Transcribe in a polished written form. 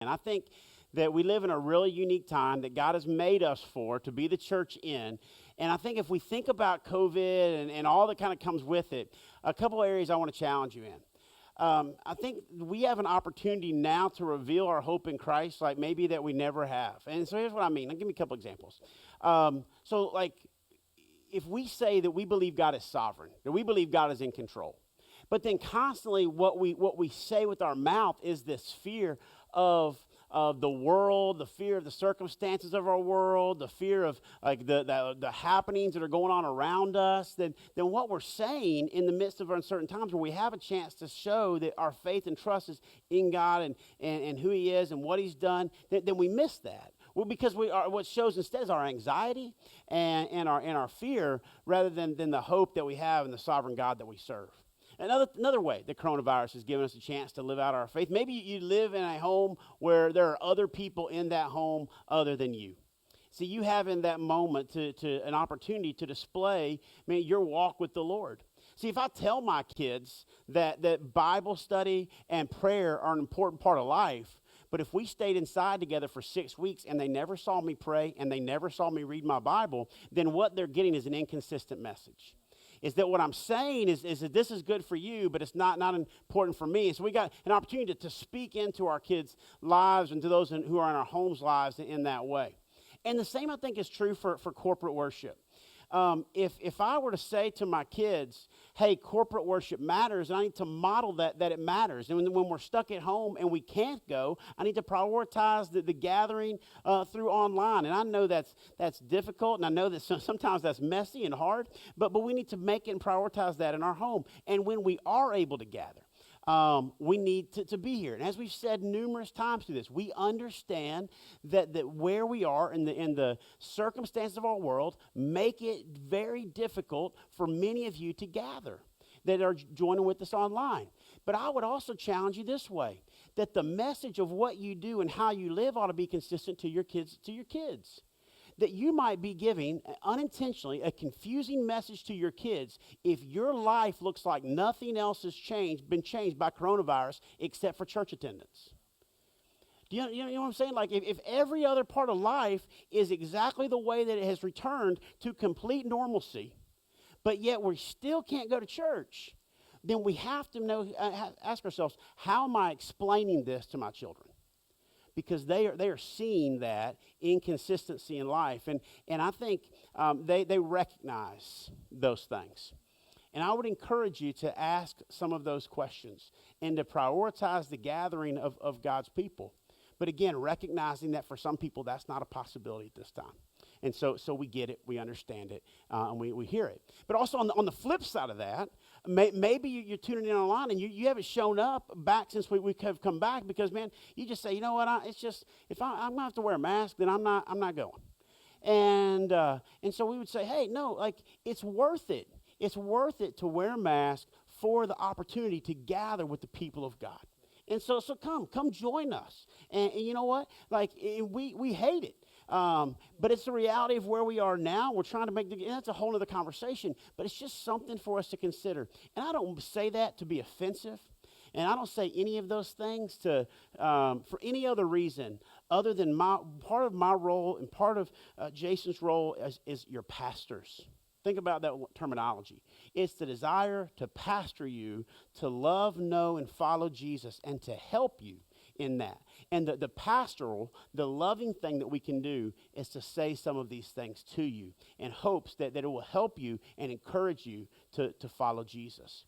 And I think that we live in a really unique time that God has made us for to be the church in. And I think if we think about COVID and all that kind of comes with it, a couple areas I want to challenge you in. I think we have an opportunity now to reveal our hope in Christ like maybe that we never have. And so here's what I mean. I'll give me a couple examples. So if we say that we believe God is sovereign, that we believe God is in control, but then constantly what we say with our mouth is this fear of the world, the fear of the circumstances of our world, the fear of like the happenings that are going on around us, then what we're saying in the midst of uncertain times where we have a chance to show that our faith and trust is in God and who he is and what he's done, then we miss that. Well, because what shows instead is our anxiety and our fear rather than the hope that we have in the sovereign God that we serve. Another way that coronavirus has given us a chance to live out our faith. Maybe you live in a home where there are other people in that home other than you. See, you have in that moment to an opportunity to display your walk with the Lord. See, if I tell my kids that Bible study and prayer are an important part of life, but if we stayed inside together for 6 weeks and they never saw me pray and they never saw me read my Bible, then what they're getting is an inconsistent message. Is that what I'm saying is that this is good for you, but it's not important for me. So we got an opportunity to speak into our kids' lives and to those who are in our homes' lives in that way. And the same, I think, is true for corporate worship. If I were to say to my kids, hey, corporate worship matters, and I need to model that it matters. And when we're stuck at home and we can't go, I need to prioritize the gathering through online. And I know that's difficult, and I know that sometimes that's messy and hard, but we need to make it and prioritize that in our home. And when we are able to gather, we need to be here. And as we've said numerous times through this, we understand that where we are in the circumstances of our world make it very difficult for many of you to gather that are joining with us online. But I would also challenge you this way, that the message of what you do and how you live ought to be consistent to your kids. That you might be giving unintentionally a confusing message to your kids if your life looks like nothing else has been changed by coronavirus except for church attendance. Do you know what I'm saying? Like if every other part of life is exactly the way that it has returned to complete normalcy, but yet we still can't go to church, then we have to ask ourselves, how am I explaining this to my children? Because they are seeing that inconsistency in life. And I think they recognize those things. And I would encourage you to ask some of those questions and to prioritize the gathering of God's people. But again, recognizing that for some people that's not a possibility at this time. And so we get it, we understand it, and we hear it. But also on the flip side of that, maybe you're tuning in online and you haven't shown up back since we have come back because, man, you just say, you know what, it's just, if I'm going to have to wear a mask, then I'm not going. And so we would say, hey, no, like it's worth it. It's worth it to wear a mask for the opportunity to gather with the people of God. And so come join us. And you know what? Like we hate it. But it's the reality of where we are now. We're trying to that's a whole other conversation, but it's just something for us to consider. And I don't say that to be offensive, and I don't say any of those things for any other reason other than part of my role and part of Jason's role is your pastors. Think about that terminology. It's the desire to pastor you, to love, know, and follow Jesus, and to help you in that. And the pastoral, the loving thing that we can do is to say some of these things to you in hopes that it will help you and encourage you to follow Jesus.